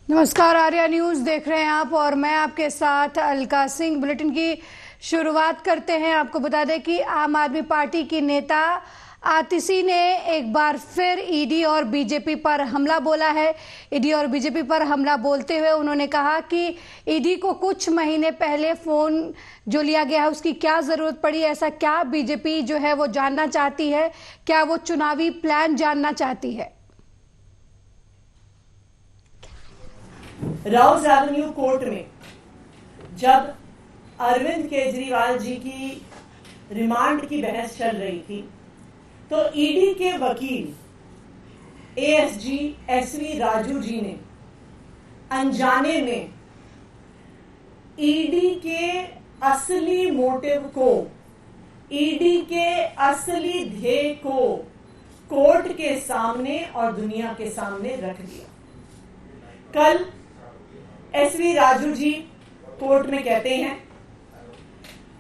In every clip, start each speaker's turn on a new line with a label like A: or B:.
A: नमस्कार, आर्या न्यूज देख रहे हैं आप और मैं आपके साथ अलका सिंह। बुलेटिन की शुरुआत करते हैं। आपको बता दें कि आम आदमी पार्टी की नेता आतिशी ने एक बार फिर ईडी और बीजेपी पर हमला बोला है। ईडी और बीजेपी पर हमला बोलते हुए उन्होंने कहा कि ईडी को कुछ महीने पहले फोन जो लिया गया है उसकी क्या जरूरत पड़ी, ऐसा क्या बीजेपी जो है वो जानना चाहती है, क्या वो चुनावी प्लान जानना चाहती है।
B: राउज एवेन्यू कोर्ट में जब अरविंद केजरीवाल जी की रिमांड की बहस चल रही थी तो ईडी के वकील एएसजी एसवी राजू जी ने अनजाने में ईडी के असली मोटिव को, ईडी के असली ध्येय को कोर्ट के सामने और दुनिया के सामने रख दिया। कल एसवी राजू जी कोर्ट में कहते हैं,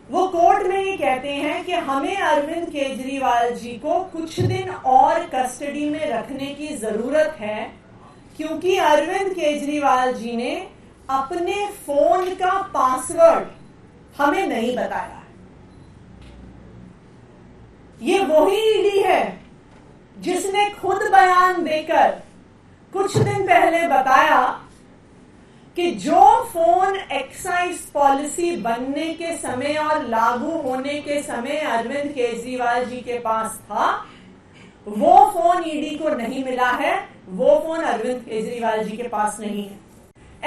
B: वो कोर्ट में ये कहते हैं कि हमें अरविंद केजरीवाल जी को कुछ दिन और कस्टडी में रखने की जरूरत है क्योंकि अरविंद केजरीवाल जी ने अपने फोन का पासवर्ड हमें नहीं बताया। ये वही ईडी है जिसने खुद बयान देकर कुछ दिन पहले बताया कि जो फोन एक्साइज पॉलिसी बनने के समय और लागू होने के समय अरविंद केजरीवाल जी के पास था, वो फोन ईडी को नहीं मिला है, वो फोन अरविंद केजरीवाल जी के पास नहीं है।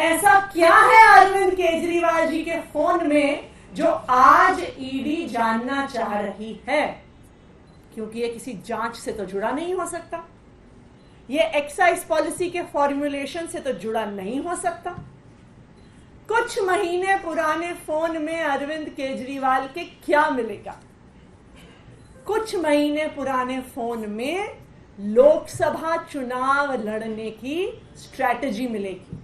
B: ऐसा क्या है अरविंद केजरीवाल जी के फोन में जो आज ईडी जानना चाह रही है? क्योंकि ये किसी जांच से तो जुड़ा नहीं हो सकता, ये एक्साइज पॉलिसी के फॉर्मुलेशन से तो जुड़ा नहीं हो सकता। कुछ महीने पुराने फोन में अरविंद केजरीवाल के क्या मिलेगा? कुछ महीने पुराने फोन में लोकसभा चुनाव लड़ने की स्ट्रैटेजी मिलेगी।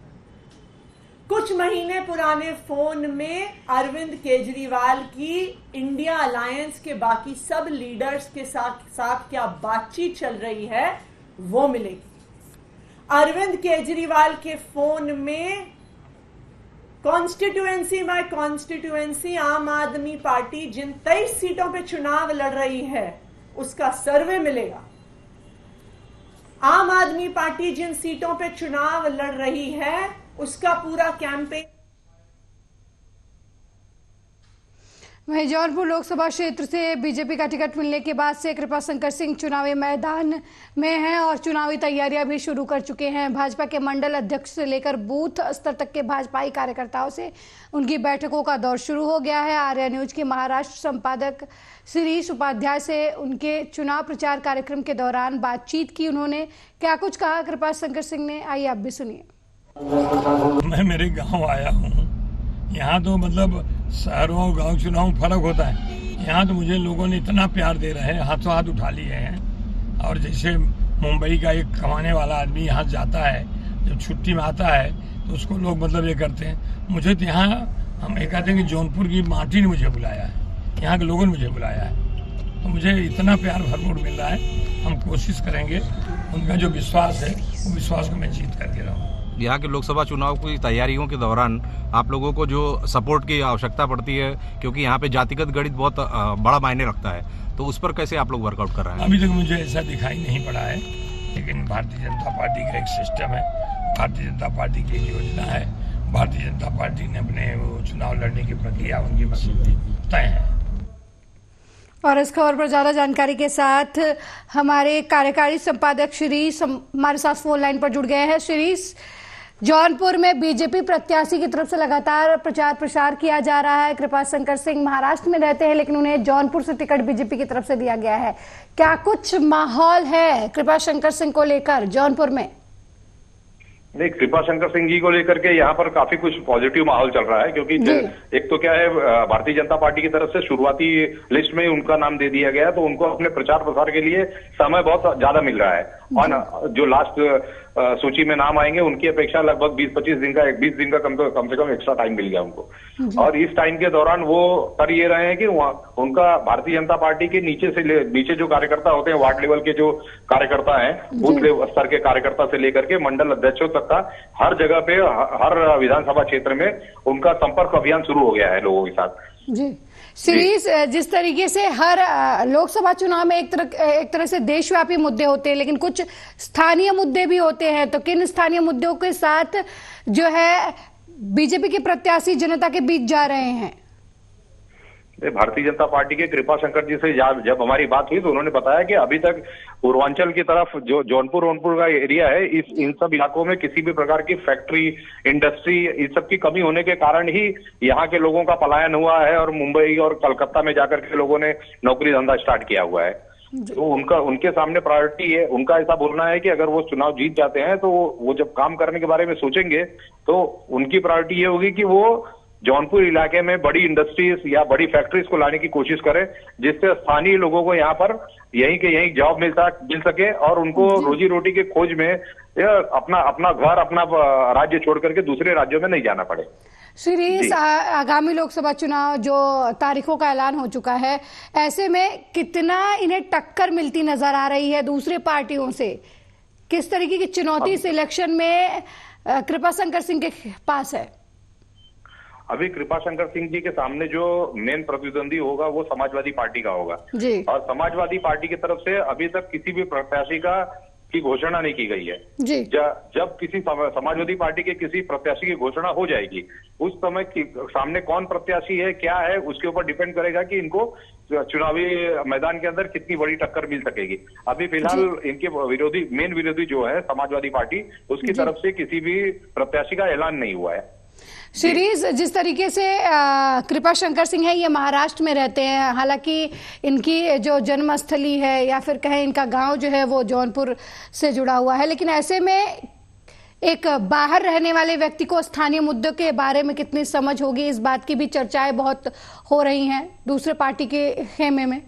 B: कुछ महीने पुराने फोन में अरविंद केजरीवाल की इंडिया अलायंस के बाकी सब लीडर्स के साथ क्या बातचीत चल रही है वो मिलेगी। अरविंद केजरीवाल के फोन में कॉन्स्टिट्यूएंसी बाय कॉन्स्टिट्यूएंसी आम आदमी पार्टी जिन 23 सीटों पे चुनाव लड़ रही है उसका सर्वे मिलेगा। आम आदमी पार्टी जिन सीटों पे चुनाव लड़ रही है उसका पूरा कैंपेन।
A: वहीं जौनपुर लोकसभा क्षेत्र से बीजेपी का टिकट मिलने के बाद से कृपाशंकर सिंह चुनावी मैदान में हैं और चुनावी तैयारियां भी शुरू कर चुके हैं। भाजपा के मंडल अध्यक्ष से लेकर बूथ स्तर तक के भाजपाई कार्यकर्ताओं से उनकी बैठकों का दौर शुरू हो गया है। आर्या न्यूज के महाराष्ट्र संपादक शिरीष उपाध्याय से उनके चुनाव प्रचार कार्यक्रम के दौरान बातचीत की। उन्होंने क्या कुछ कहा कृपाशंकर सिंह ने, आइए आप भी सुनिए।
C: मैं मेरे गाँव आया हूँ। यहाँ तो मतलब शहरों और गाँव चुनाव में फर्क होता है। यहाँ तो मुझे लोगों ने इतना प्यार दे रहे हैं, हाथों हाथ उठा लिए हैं। और जैसे मुंबई का एक कमाने वाला आदमी यहाँ जाता है, जब छुट्टी में आता है तो उसको लोग मतलब ये करते हैं। मुझे तो यहाँ हम ये कहते हैं कि जौनपुर की माटी ने मुझे बुलाया है, यहाँ के लोगों ने मुझे बुलाया है। तो मुझे इतना प्यार भरपूर मिल रहा है। हम कोशिश करेंगे, उनका जो विश्वास है वो विश्वास को मैं जीत करके रहूँ।
D: यहाँ के लोकसभा चुनाव की तैयारियों के दौरान आप लोगों को जो सपोर्ट की आवश्यकता पड़ती है, क्योंकि यहाँ पे जातिगत गणित बहुत बड़ा मायने रखता है, तो उस पर कैसे आप लोग वर्कआउट कर रहे हैं?
C: अभी तक मुझे ऐसा दिखाई नहीं पड़ा है, लेकिन भारतीय जनता पार्टी का एक सिस्टम है, भारतीय जनता पार्टी की योजना है। भारतीय जनता पार्टी ने अपने वो चुनाव लड़ने की प्रक्रिया, उनकी मसूदी तय है।
A: और इस खबर पर ज्यादा जानकारी के साथ हमारे कार्यकारी संपादक शिरीष हमारे साथ फोन लाइन पर जुड़ गए हैं। शिरीष, जौनपुर में बीजेपी प्रत्याशी की तरफ से लगातार प्रचार प्रसार किया जा रहा है। कृपाशंकर सिंह महाराष्ट्र में रहते हैं लेकिन उन्हें जौनपुर से टिकट बीजेपी की तरफ से दिया गया है। क्या कुछ माहौल है कृपाशंकर सिंह को लेकर जौनपुर में?
E: नहीं, कृपाशंकर सिंह जी को लेकर के यहाँ पर काफी कुछ पॉजिटिव माहौल चल रहा है, क्योंकि एक तो क्या है, भारतीय जनता पार्टी की तरफ से शुरुआती लिस्ट में उनका नाम दे दिया गया है, तो उनको अपने प्रचार प्रसार के लिए समय बहुत ज्यादा मिल रहा है। और जो लास्ट सूची में नाम आएंगे उनकी अपेक्षा लगभग 20 दिन का कम से कम एक्स्ट्रा टाइम मिल गया उनको। और इस टाइम के दौरान वो कर ये रहे हैं कि उनका भारतीय जनता पार्टी के नीचे जो कार्यकर्ता होते हैं, वार्ड लेवल के जो कार्यकर्ता हैं, बूथ स्तर के कार्यकर्ता से लेकर के मंडल अध्यक्षों तक का हर जगह पे, हर विधानसभा क्षेत्र में उनका संपर्क अभियान शुरू हो गया है लोगों के साथ।
A: जी सीरीज, जिस तरीके से हर लोकसभा चुनाव में एक तरह से देशव्यापी मुद्दे होते हैं, लेकिन कुछ स्थानीय मुद्दे भी होते हैं, तो किन स्थानीय मुद्दों के साथ जो है बीजेपी के प्रत्याशी जनता के बीच जा रहे हैं?
E: भारतीय जनता पार्टी के कृपा शंकर जी से जब हमारी बात हुई तो उन्होंने बताया कि अभी तक पूर्वांचल की तरफ जो जौनपुर का एरिया है, इन सब इलाकों में किसी भी प्रकार की फैक्ट्री, इंडस्ट्री, इन सब की कमी होने के कारण ही यहाँ के लोगों का पलायन हुआ है और मुंबई और कलकत्ता में जाकर के लोगों ने नौकरी धंधा स्टार्ट किया हुआ है। तो उनके सामने प्रायोरिटी है, उनका ऐसा बोलना है कि अगर वो चुनाव जीत जाते हैं तो वो जब काम करने के बारे में सोचेंगे तो उनकी प्रायोरिटी ये होगी कि वो जौनपुर इलाके में बड़ी इंडस्ट्रीज या बड़ी फैक्ट्रीज को लाने की कोशिश करें, जिससे स्थानीय लोगों को यहाँ पर यहीं जॉब मिल सके और उनको रोजी रोटी के खोज में अपना घर, अपना राज्य छोड़ करके दूसरे राज्यों में नहीं जाना पड़े।
A: श्रीरीस, आगामी लोकसभा चुनाव जो तारीखों का ऐलान हो चुका है, ऐसे में कितना इन्हें टक्कर मिलती नजर आ रही है दूसरे पार्टियों से? किस तरीके की चुनौती इस इलेक्शन में कृपा शंकर सिंह के पास है?
E: अभी कृपा शंकर सिंह जी के सामने जो मेन प्रतिद्वंदी होगा वो समाजवादी पार्टी का होगा
A: जी।
E: और समाजवादी पार्टी की तरफ से अभी तक किसी भी प्रत्याशी की घोषणा नहीं की गई है
A: जी।
E: जब किसी समाजवादी पार्टी के किसी प्रत्याशी की घोषणा हो जाएगी, उस समय सामने कौन प्रत्याशी है, क्या है, उसके ऊपर डिपेंड करेगा कि इनको चुनावी मैदान के अंदर कितनी बड़ी टक्कर मिल सकेगी। अभी फिलहाल इनके मेन विरोधी जो है समाजवादी पार्टी, उसकी तरफ से किसी भी प्रत्याशी का ऐलान नहीं हुआ है।
A: सीरीज, जिस तरीके से कृपा शंकर सिंह है, ये महाराष्ट्र में रहते हैं, हालांकि इनकी जो जन्मस्थली है या फिर कहें इनका गांव जो है वो जौनपुर से जुड़ा हुआ है, लेकिन ऐसे में एक बाहर रहने वाले व्यक्ति को स्थानीय मुद्दों के बारे में कितनी समझ होगी, इस बात की भी चर्चाएं बहुत हो रही हैं दूसरे पार्टी के खेमे में।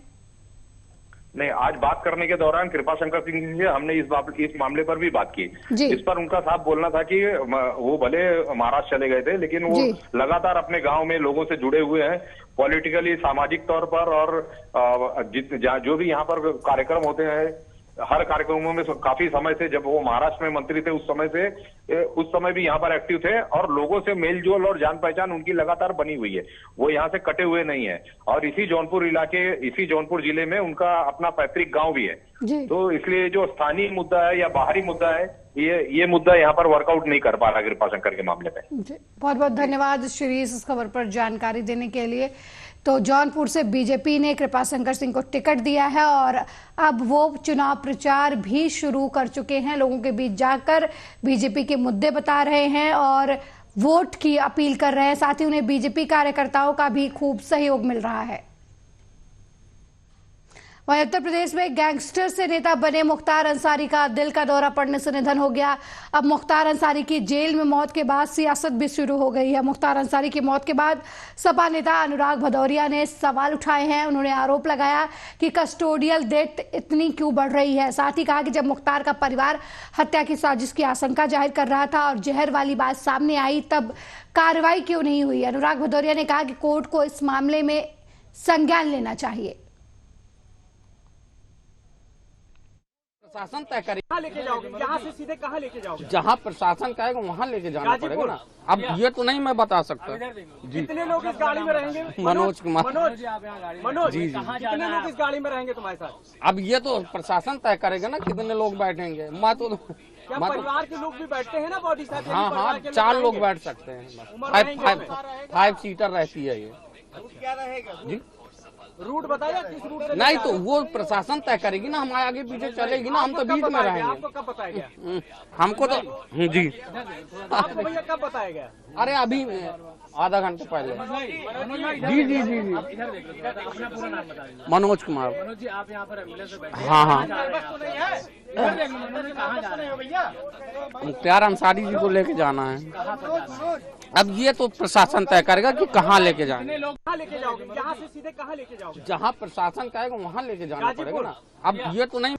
E: नहीं, आज बात करने के दौरान कृपा शंकर सिंह जी से हमने इस मामले पर भी बात की। इस पर उनका साफ बोलना था कि वो भले महाराष्ट्र चले गए थे, लेकिन वो लगातार अपने गांव में लोगों से जुड़े हुए हैं, पॉलिटिकली, सामाजिक तौर पर, और जो भी यहाँ पर कार्यक्रम होते हैं, हर कार्यक्रमों में काफी समय से, जब वो महाराष्ट्र में मंत्री थे उस समय भी यहाँ पर एक्टिव थे और लोगों से मेलजोल और जान पहचान उनकी लगातार बनी हुई है। वो यहाँ से कटे हुए नहीं है और इसी जौनपुर जिले में उनका अपना पैतृक गांव भी है। तो इसलिए जो स्थानीय मुद्दा है या बाहरी मुद्दा है, ये मुद्दा यहाँ पर वर्कआउट नहीं कर पा रहा कृपा शंकर के मामले में।
A: बहुत बहुत धन्यवाद श्रीरीस इस खबर पर जानकारी देने के लिए। तो जौनपुर से बीजेपी ने कृपा शंकर सिंह को टिकट दिया है और अब वो चुनाव प्रचार भी शुरू कर चुके हैं, लोगों के बीच जाकर बीजेपी के मुद्दे बता रहे हैं और वोट की अपील कर रहे हैं। साथ ही उन्हें बीजेपी कार्यकर्ताओं का भी खूब सहयोग मिल रहा है। वहीं उत्तर प्रदेश में गैंगस्टर से नेता बने मुख्तार अंसारी का दिल का दौरा पड़ने से निधन हो गया। अब मुख्तार अंसारी की जेल में मौत के बाद सियासत भी शुरू हो गई है। मुख्तार अंसारी की मौत के बाद सपा नेता अनुराग भदौरिया ने सवाल उठाए हैं। उन्होंने आरोप लगाया कि कस्टोडियल डेथ इतनी क्यों बढ़ रही है। साथ ही कहा कि जब मुख्तार का परिवार हत्या की साजिश की आशंका जाहिर कर रहा था और जहर वाली बात सामने आई, तब कार्रवाई क्यों नहीं हुई। अनुराग भदौरिया ने कहा कि कोर्ट को इस मामले में संज्ञान लेना चाहिए।
F: प्रशासन तय करे
G: कहाँ लेके जाओगे, यहाँ से सीधे कहाँ लेके जाओगे?
F: जहाँ प्रशासन कहेगा वहाँ लेके जाना पड़ेगा ना। अब ये तो नहीं मैं बता सकता जी।
G: कितने लोग इस गाड़ी में रहेंगे?
F: मनोज कुमार।
G: मनोज
F: जी।
G: कितने लोग इस गाड़ी में रहेंगे तुम्हारे साथ?
F: अब ये तो प्रशासन तय करेगा ना कितने लोग बैठेंगे। मैं तो
G: क्या परिवार के लोग भी बैठते हैं ना बॉडी साथ?
F: हाँ, 4 लोग बैठ सकते हैं। 5 सीटर रहती है ये।
G: क्या रहेगा
F: जी?
G: रूट बताया किस रूट से?
F: नहीं तो वो प्रशासन तय करेगी ना, हमारे आगे पीछे चलेगी ना, हम तो बीच में रहेंगे।
G: आपको कब बताया गया?
F: हमको तो जी।
G: आपको भैया कब बताया गया?
F: अरे अभी आधा घंटे पहले। जी जी जी जी। मनोज कुमार।
G: मनोज जी, आप यहाँ पर एम्बुलेंस से बैठे?
F: हाँ।
G: भैया
F: मुख्तार अंसारी जी को लेके जाना है। अब ये तो प्रशासन तय करेगा कि कहाँ लेके जाएंगे।
G: कहाँ लेके जाओगे, यहाँ से सीधे कहाँ लेके जाओगे?
F: जहाँ प्रशासन कहेगा वहाँ लेके जाना पड़ेगा ना। अब ये तो नहीं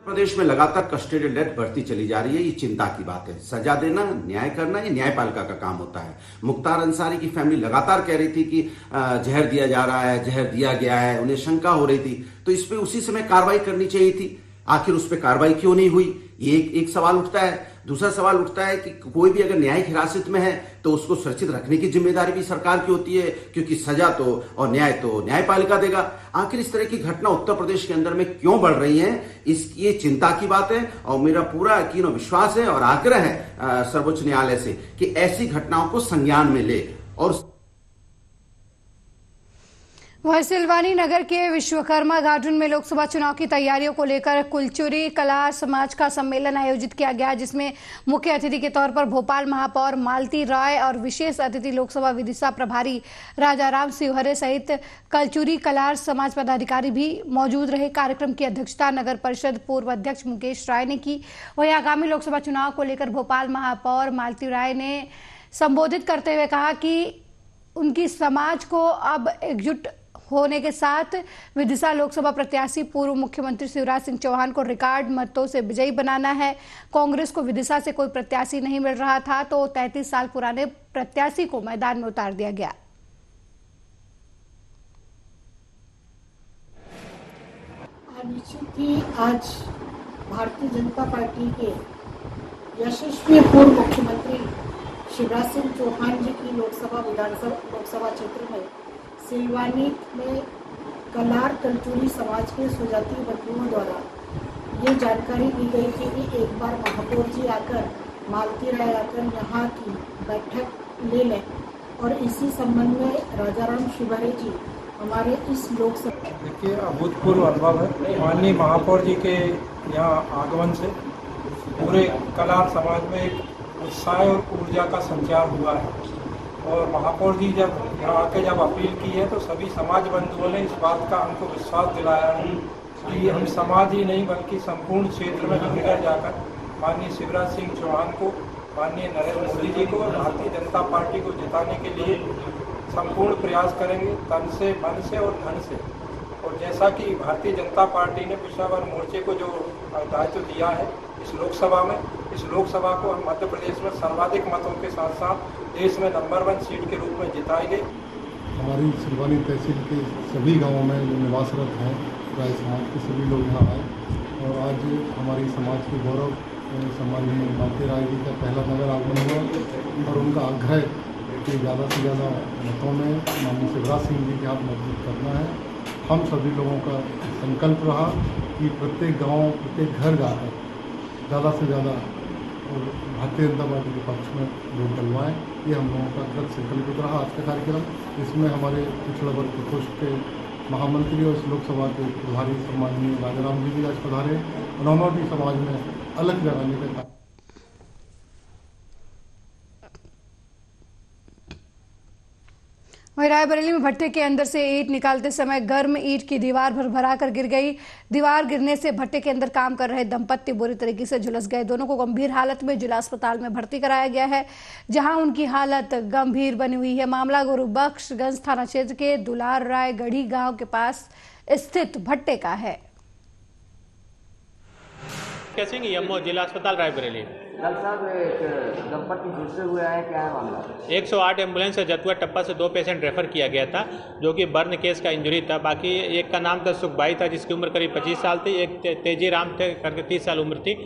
H: प्रदेश में लगातार कस्टोडियल डेथ बढ़ती चली जा रही है। ये चिंता की बात है। सजा देना, न्याय करना ये न्यायपालिका का काम होता है। मुख्तार अंसारी की फैमिली लगातार कह रही थी कि जहर दिया जा रहा है, जहर दिया गया है, उन्हें शंका हो रही थी, तो इस पे उसी समय कार्रवाई करनी चाहिए थी। आखिर उस पर कार्रवाई क्यों नहीं हुई, ये एक सवाल उठता है। दूसरा सवाल उठता है कि कोई भी अगर न्यायिक हिरासत में है तो उसको सुरक्षित रखने की जिम्मेदारी भी सरकार की होती है, क्योंकि सजा तो और न्याय तो न्यायपालिका देगा। आखिर इस तरह की घटना उत्तर प्रदेश के अंदर में क्यों बढ़ रही है, ये चिंता की बात है। और मेरा पूरा यकीन और विश्वास है और आग्रह है सर्वोच्च न्यायालय से कि ऐसी घटनाओं को संज्ञान में ले। और
A: वह सिलवानी नगर के विश्वकर्मा गार्डन में लोकसभा चुनाव की तैयारियों को लेकर कुलचुरी कलार समाज का सम्मेलन आयोजित किया गया, जिसमें मुख्य अतिथि के तौर पर भोपाल महापौर मालती राय और विशेष अतिथि लोकसभा विदिशा प्रभारी राजाराम शिवहरे सहित कुलचुरी कलार समाज पदाधिकारी भी मौजूद रहे। कार्यक्रम की अध्यक्षता नगर परिषद पूर्व अध्यक्ष मुकेश राय ने की। वहीं आगामी लोकसभा चुनाव को लेकर भोपाल महापौर मालती राय ने संबोधित करते हुए कहा कि उनकी समाज को अब एकजुट होने के साथ विदिशा लोकसभा प्रत्याशी पूर्व मुख्यमंत्री शिवराज सिंह चौहान को रिकॉर्ड मतों से विजयी बनाना है। कांग्रेस को विदिशा से कोई प्रत्याशी नहीं मिल रहा था, तो 33 साल पुराने प्रत्याशी को मैदान में उतार दिया गया।
I: निश्चित ही आज भारतीय जनता पार्टी के यशस्वी पूर्व मुख्यमंत्री शिवराज सिंह चौहान जी की लोकसभा क्षेत्र में सिलवानी में कलार कलचुरी समाज के स्वजातीय बंधुओं द्वारा ये जानकारी दी गई थी कि एक बार महापौर जी आकर मालती राय आकर यहाँ की बैठक ले लें, और इसी संबंध में राजाराम शिवहरे जी हमारे इस लोकसभा।
J: देखिए, अभूतपूर्व अनुभव है। माननीय महापौर जी के यहाँ आगमन से पूरे कलार समाज में एक उत्साह और ऊर्जा का संचार हुआ है। और महापौर जी जब यहाँ आके जब अपील की है तो सभी समाज बंधुओं ने इस बात का हमको विश्वास दिलाया है कि हम समाज ही नहीं बल्कि संपूर्ण क्षेत्र में हम निकल जाकर माननीय शिवराज सिंह चौहान को, माननीय नरेंद्र मोदी जी को और भारतीय जनता पार्टी को जिताने के लिए संपूर्ण प्रयास करेंगे, तन से, मन से और धन से। और जैसा कि भारतीय जनता पार्टी ने पिछड़ा वर्ग मोर्चे को जो दायित्व दिया है इस लोकसभा को हम मध्य प्रदेश में सर्वाधिक मतों के साथ साथ देश में नंबर 1 सीट के रूप में जिताई गई।
K: हमारी सिलवानी तहसील के सभी गांवों में जो निवासरत हैं राय समाज के सभी लोग यहाँ आए, और आज हमारी समाज के गौरव सम्माननीय मालती राय जी का पहला नगर आगमन हुआ, और उनका आग्रह कि ज़्यादा से ज़्यादा मतों में माननीय शिवराज सिंह जी के हाथ मजबूत करना है। हम सभी लोगों का संकल्प रहा कि प्रत्येक गाँव, प्रत्येक घर जाकर ज़्यादा से ज़्यादा और भारतीय जनता पार्टी के पक्ष में वोट डलवाएँ। ये हम लोगों का कृत संकल्पित रहा आज का कार्यक्रम। इसमें हमारे पिछड़ा वर्ग प्रकोष्ठ के महामंत्री और इस लोकसभा के प्रभारी सम्माननीय राजाराम जी भी आज पधारे। उन्होंने भी समाज में अलग जगाने का काम।
A: वहीं रायबरेली में भट्टे के अंदर से ईंट निकालते समय गर्म ईंट की दीवार भरभरा कर गिर गई। दीवार गिरने से भट्टे के अंदर काम कर रहे दंपत्ति बुरी तरीके से झुलस गए। दोनों को गंभीर हालत में जिला अस्पताल में भर्ती कराया गया है, जहां उनकी हालत गंभीर बनी हुई है। मामला गुरुबख्शगंज थाना क्षेत्र के दुलार राय गढ़ी गांव के पास स्थित भट्टे का है।
L: सिंह यमो जिला अस्पताल रायबरेली।
M: कल साहब एक दंपत्ति झुलसे हुए आए, क्या है मामला?
L: 108 एम्बुलेंस से जतुआ टप्पा से 2 पेशेंट रेफर किया गया था, जो कि बर्न केस का इंजरी था। बाकी एक का नाम था सुखबाई था, जिसकी उम्र करीब 25 साल थी। एक तेजी राम थे करके 30 साल उम्र थी।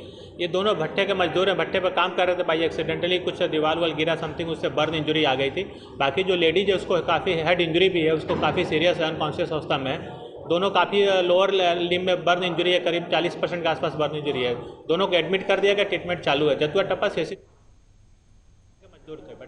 L: ये दोनों भट्टे के मजदूर हैं, भट्टे पर काम कर रहे थे। बाई एक्सीडेंटली कुछ दीवार वाल गिरा समथिंग, उससे बर्न इंजरी आ गई थी। बाकी जो लेडीज है उसको काफ़ी हेड इंजरी भी है, उसको काफ़ी सीरियस अनकॉन्शियस अवस्था में है। दोनों काफ़ी लोअर लिम्ब में बर्न इंजरी है, करीब 40% के आसपास बर्न इंजरी है। दोनों को एडमिट कर दिया गया, ट्रीटमेंट चालू है। जतुआ टप्पा से मजदूर थे।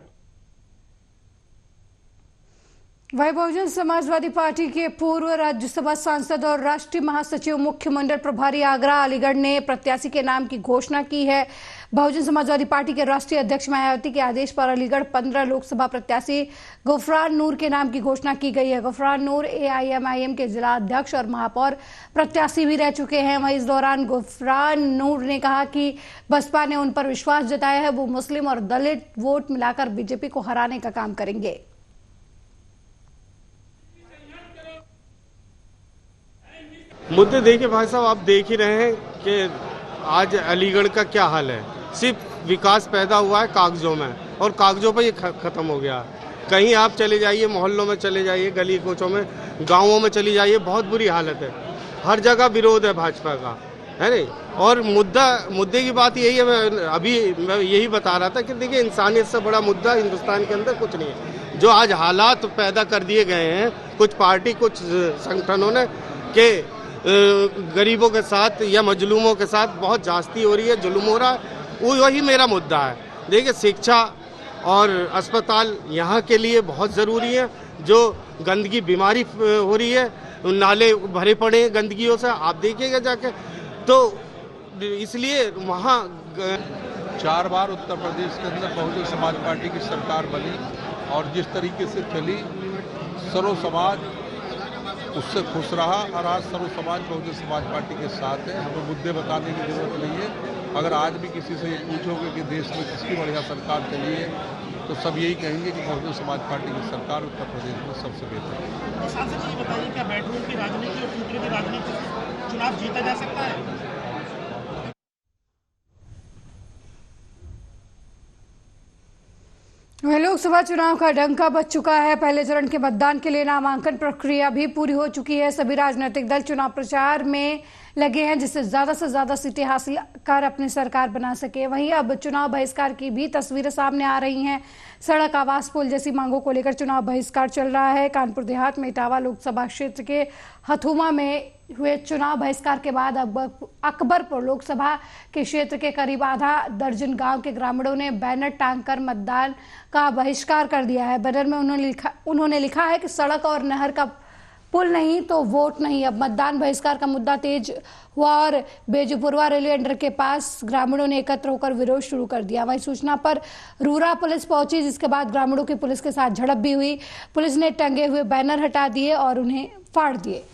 A: वहीं बहुजन समाजवादी पार्टी के पूर्व राज्यसभा सांसद और राष्ट्रीय महासचिव मुख्य मंडल प्रभारी आगरा अलीगढ़ ने प्रत्याशी के नाम की घोषणा की है। बहुजन समाजवादी पार्टी के राष्ट्रीय अध्यक्ष मायावती के आदेश पर अलीगढ़ 15 लोकसभा प्रत्याशी गुफरान नूर के नाम की घोषणा की गई है। गुफरान नूर AIMIM के जिला अध्यक्ष और महापौर प्रत्याशी भी रह चुके हैं। वहीं इस दौरान गुफरान नूर ने कहा कि बसपा ने उन पर विश्वास जताया है, वो मुस्लिम और दलित वोट मिलाकर बीजेपी को हराने का काम करेंगे।
N: मुद्दे देखिए भाई साहब, आप देख ही रहे हैं कि आज अलीगढ़ का क्या हाल है। सिर्फ विकास पैदा हुआ है कागजों में, और कागजों पर ये ख़त्म हो गया। कहीं आप चले जाइए, मोहल्लों में चले जाइए, गली कोचों में, गाँवों में चली जाइए, बहुत बुरी हालत है। हर जगह विरोध है भाजपा का, है नहीं। और मुद्दे की बात यही है, मैं यही बता रहा था कि देखिए, इंसानियत से बड़ा मुद्दा हिंदुस्तान के अंदर कुछ नहीं है। जो आज हालात पैदा कर दिए गए हैं कुछ पार्टी, कुछ संगठनों ने, कि गरीबों के साथ या मजलूमों के साथ बहुत जास्ती हो रही है, जुल्म हो रहा है, वही मेरा मुद्दा है। देखिए, शिक्षा और अस्पताल यहाँ के लिए बहुत ज़रूरी है। जो गंदगी बीमारी हो रही है, नाले भरे पड़े हैं गंदगियों से, आप देखिएगा जाके, तो इसलिए वहाँ
O: 4 बार उत्तर प्रदेश के अंदर बहुजन समाज पार्टी की सरकार बनी, और जिस तरीके से चली, सर्व समाज उससे खुश रहा, और आज सर्व समाज बहुजन समाज पार्टी के साथ है। हमें मुद्दे बताने की जरूरत नहीं है। अगर आज भी किसी से ये पूछोगे कि देश में किसकी बढ़िया सरकार चली है, तो सब यही कहेंगे कि बहुजन समाज पार्टी की सरकार उत्तर प्रदेश में सबसे बेहतर है।
G: सांसद जी बताइए, क्या बेडरूम की राजनीति और सूत्रों की राजनीति से चुनाव जीता जा सकता है?
A: वह लोकसभा चुनाव का डंका बज चुका है। पहले चरण के मतदान के लिए नामांकन प्रक्रिया भी पूरी हो चुकी है। सभी राजनीतिक दल चुनाव प्रचार में लगे हैं, जिससे से ज्यादा सीटें हासिल कर अपनी सरकार बना सके। वहीं अब चुनाव बहिष्कार की भी तस्वीरें सामने आ रही हैं। सड़क, आवास, पुल जैसी मांगों को लेकर चुनाव बहिष्कार चल रहा है। कानपुर देहात में इटावा लोकसभा क्षेत्र के हथुमा में हुए चुनाव बहिष्कार के बाद अब अकबरपुर लोकसभा के क्षेत्र के करीब आधा दर्जन गांव के ग्रामीणों ने बैनर टांगकर मतदान का बहिष्कार कर दिया है। बैनर में उन्होंने लिखा है कि सड़क और नहर का पुल नहीं तो वोट नहीं। अब मतदान बहिष्कार का मुद्दा तेज हुआ और बेजपुरवा रेलवे अंडर के पास ग्रामीणों ने एकत्र होकर विरोध शुरू कर दिया। वहीं सूचना पर रूरा पुलिस पहुंची, जिसके बाद ग्रामीणों की पुलिस के साथ झड़प भी हुई। पुलिस ने टंगे हुए बैनर हटा दिए और उन्हें फाड़ दिए।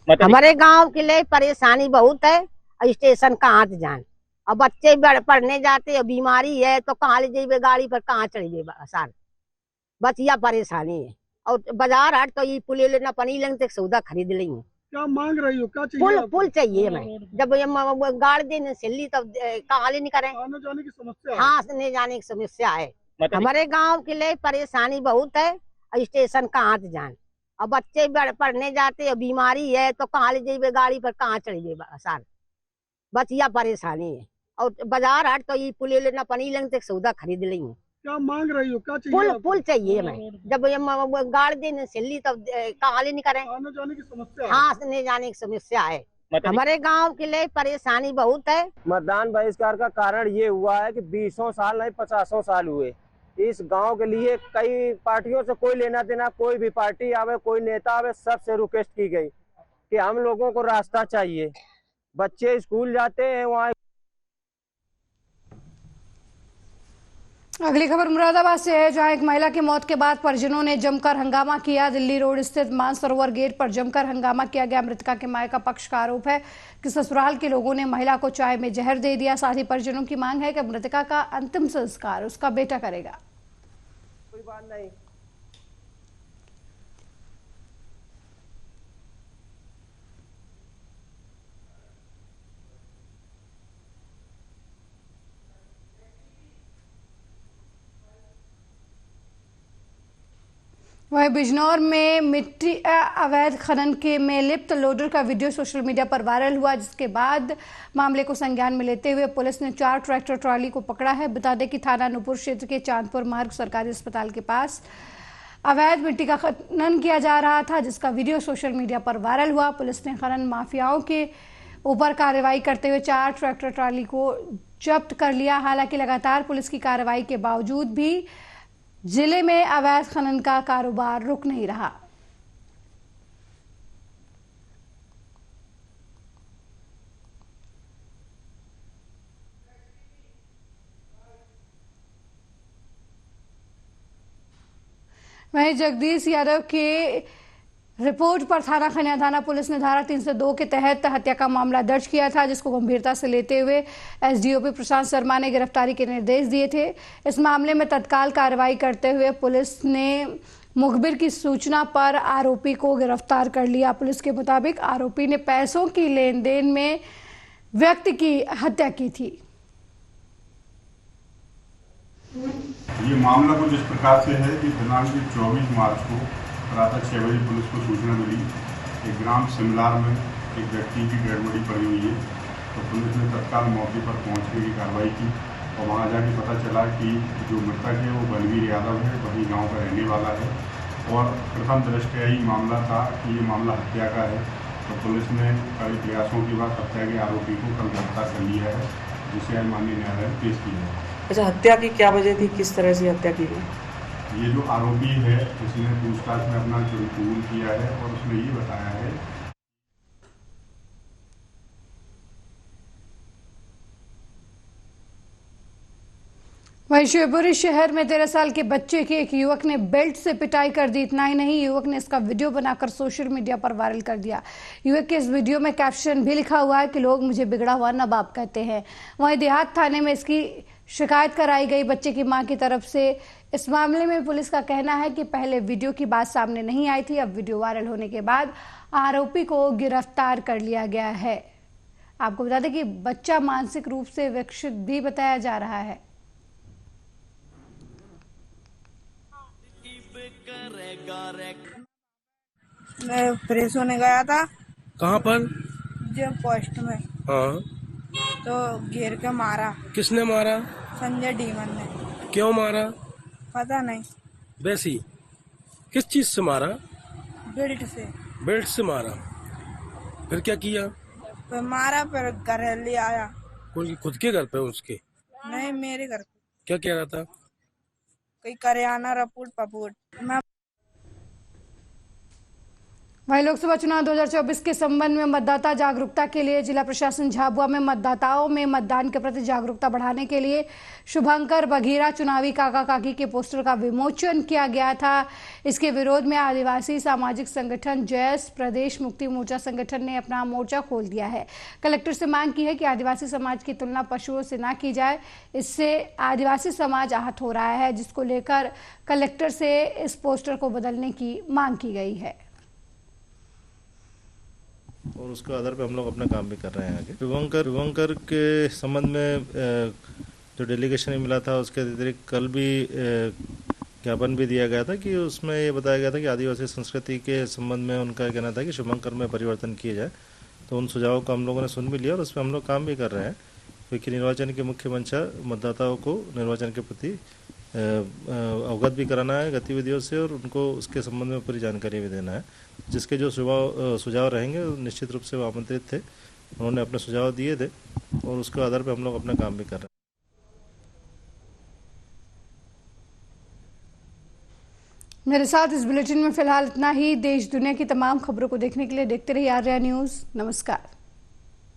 P: हमारे गांव के लिए परेशानी बहुत है। स्टेशन कहाँ से जान, अब बच्चे पढ़ने जाते हैं, बीमारी है तो कहाँ ले जाइए, गाड़ी पर कहाँ चढ़िए सर, बस यह परेशानी है। और बाजार हाट तो ये पुल लेना पनी लगते सौदा खरीद लेंगे।
K: क्या मांग रही हो, क्या चाहिए?
P: पुल चाहिए हमें। जब गाड़ देने सिल्ली तब कहाँ ले नहीं करें,
K: आने जाने की समस्या,
P: हाँ आने जाने की समस्या है। हमारे गाँव के लिए परेशानी बहुत है। स्टेशन कहाँ से जान, अब बच्चे पढ़ने जाते हैं, बीमारी है तो कहाँ ले जाइए, गाड़ी पर कहाँ चढ़िए सर, बस यह परेशानी है। और बाजार हाट तो ये पुल लेना पनी लगते सौदा खरीद लेंगे।
K: क्या मांग रही हो, क्या चाहिए?
P: पुल चाहिए हमें। जब गाड़ देने सिल्ली तब कहाँ ले नहीं करें,
K: आने जाने की समस्या,
P: हाँ आने जाने की समस्या है। हमारे गांव के लिए परेशानी बहुत है।
Q: मतदान बहिष्कार का कारण ये हुआ है कि 20 साल नहीं 50 साल हुए इस गांव के लिए कई पार्टियों से कोई लेना देना, कोई भी पार्टी आवे, कोई नेता आवे, सबसे रिक्वेस्ट की गई कि हम लोगों को रास्ता चाहिए। बच्चे स्कूल जाते हैं वहाँ।
A: अगली खबर मुरादाबाद से है, जहां एक महिला की मौत के बाद परिजनों ने जमकर हंगामा किया। दिल्ली रोड स्थित मानसरोवर गेट पर जमकर हंगामा किया गया। मृतका के मां का पक्ष का आरोप है कि ससुराल के लोगों ने महिला को चाय में जहर दे दिया। साथ ही परिजनों की मांग है कि मृतका का अंतिम संस्कार उसका बेटा करेगा।
Q: कोई बात नहीं।
A: वहीं बिजनौर में मिट्टी अवैध खनन के में लिप्त लोडर का वीडियो सोशल मीडिया पर वायरल हुआ, जिसके बाद मामले को संज्ञान में लेते हुए पुलिस ने 4 ट्रैक्टर ट्रॉली को पकड़ा है। बता दें कि थाना नूपुर क्षेत्र के चांदपुर मार्ग सरकारी अस्पताल के पास अवैध मिट्टी का खनन किया जा रहा था, जिसका वीडियो सोशल मीडिया पर वायरल हुआ। पुलिस ने खनन माफियाओं के ऊपर कार्रवाई करते हुए 4 ट्रैक्टर ट्रॉली को जब्त कर लिया। हालांकि लगातार पुलिस की कार्रवाई के बावजूद भी जिले में अवैध खनन का कारोबार रुक नहीं रहा। वहीं जगदीश यादव के रिपोर्ट पर थाना खनियाधाना पुलिस ने धारा 302 के तहत हत्या का मामला दर्ज किया था, जिसको गंभीरता से लेते हुए एसडीओपी प्रशांत शर्मा ने गिरफ्तारी के निर्देश दिए थे। इस मामले में तत्काल कार्रवाई करते हुए पुलिस ने मुखबिर की सूचना पर आरोपी को गिरफ्तार कर लिया। पुलिस के मुताबिक आरोपी ने पैसों की लेन देन में व्यक्ति की हत्या की थी।
R: ये मामला कुछ इस प्रकार से है कि दिनांक 24 मार्च को प्रातः 6 बजे पुलिस को सूचना मिली कि ग्राम सिमलार में एक व्यक्ति की डेड बॉडी पड़ी हुई है। तो पुलिस ने तत्काल मौके पर पहुंचने की कार्रवाई की और वहां जाके पता चला कि जो मृतक है वो बलवीर यादव है, वही गांव का रहने वाला है और प्रथम दृष्टया ही मामला था कि ये मामला हत्या का है। तो पुलिस ने कई प्रयासों के बाद हत्या के आरोपी को कल गिरफ्तार कर लिया है, जिसे आज माननीय न्यायालय में पेश किया है।
S: अच्छा, हत्या की क्या वजह थी, किस तरह से हत्या की गई?
R: ये जो आरोपी है उसने पूछताछ में अपना जुर्म कबूल किया है और उसने ये बताया है।
A: वहीं शिवपुरी शहर में 13 साल के बच्चे के एक युवक ने बेल्ट से पिटाई कर दी। इतना ही नहीं, युवक ने इसका वीडियो बनाकर सोशल मीडिया पर वायरल कर दिया। युवक के इस वीडियो में कैप्शन भी लिखा हुआ है कि लोग मुझे बिगड़ा हुआ नवाब कहते हैं। वहीं देहात थाने में इसकी शिकायत कराई गई बच्चे की मां की तरफ से। इस मामले में पुलिस का कहना है कि पहले वीडियो की बात सामने नहीं आई थी, अब वीडियो वायरल होने के बाद आरोपी को गिरफ्तार कर लिया गया है। आपको बता दें कि बच्चा मानसिक रूप से विकसित भी बताया जा रहा है।
T: मैं फ्रेश होने गया था।
U: कहाँ पर?
T: जो पोस्ट में।
U: हाँ।
T: तो घेर के मारा।
U: किसने मारा?
T: संजय डीमन ने।
U: क्यों मारा?
T: पता नहीं।
U: वैसी किस चीज से मारा?
T: बेल्ट से।
U: बेल्ट से मारा। फिर क्या किया?
T: फिर मारा, फिर घर ले आया।
U: खुद के घर पे? उसके
T: नहीं, मेरे घर पे।
U: क्या कह रहा था?
T: कहीं करियाना रपूट पपूट। मैं
A: वहीं लोकसभा चुनाव 2024 के संबंध में मतदाता जागरूकता के लिए जिला प्रशासन झाबुआ में मतदाताओं में मतदान के प्रति जागरूकता बढ़ाने के लिए शुभंकर बघेरा चुनावी काका काकी के पोस्टर का विमोचन किया गया था। इसके विरोध में आदिवासी सामाजिक संगठन जैस प्रदेश मुक्ति मोर्चा संगठन ने अपना मोर्चा खोल दिया है। कलेक्टर से मांग की है कि आदिवासी समाज की तुलना पशुओं से ना की जाए, इससे आदिवासी समाज आहत हो रहा है, जिसको लेकर कलेक्टर से इस पोस्टर को बदलने की मांग की गई है
V: और उसके आधार पे हम लोग अपना काम भी कर रहे हैं आगे। शुभंकर के संबंध में जो डेलीगेशन मिला था उसके अतिरिक्त कल भी ज्ञापन भी दिया गया था कि उसमें ये बताया गया था कि आदिवासी संस्कृति के संबंध में उनका कहना था कि शुभंकर में परिवर्तन किया जाए। तो उन सुझावों को हम लोगों ने सुन भी लिया और उस पर हम लोग काम भी कर रहे हैं, क्योंकि निर्वाचन की मुख्य मंशा मतदाताओं को निर्वाचन के प्रति अवगत भी कराना है गतिविधियों से और उनको उसके संबंध में पूरी जानकारी भी देना है। जिसके जो सुझाव रहेंगे निश्चित रूप से वो आमंत्रित थे, उन्होंने अपने सुझाव दिए थे और उसके आधार पर हम लोग अपना काम भी कर रहे हैं।
A: मेरे साथ इस बुलेटिन में फिलहाल इतना ही। देश दुनिया की तमाम खबरों को देखने के लिए देखते रहिए आर्या न्यूज़। नमस्कार।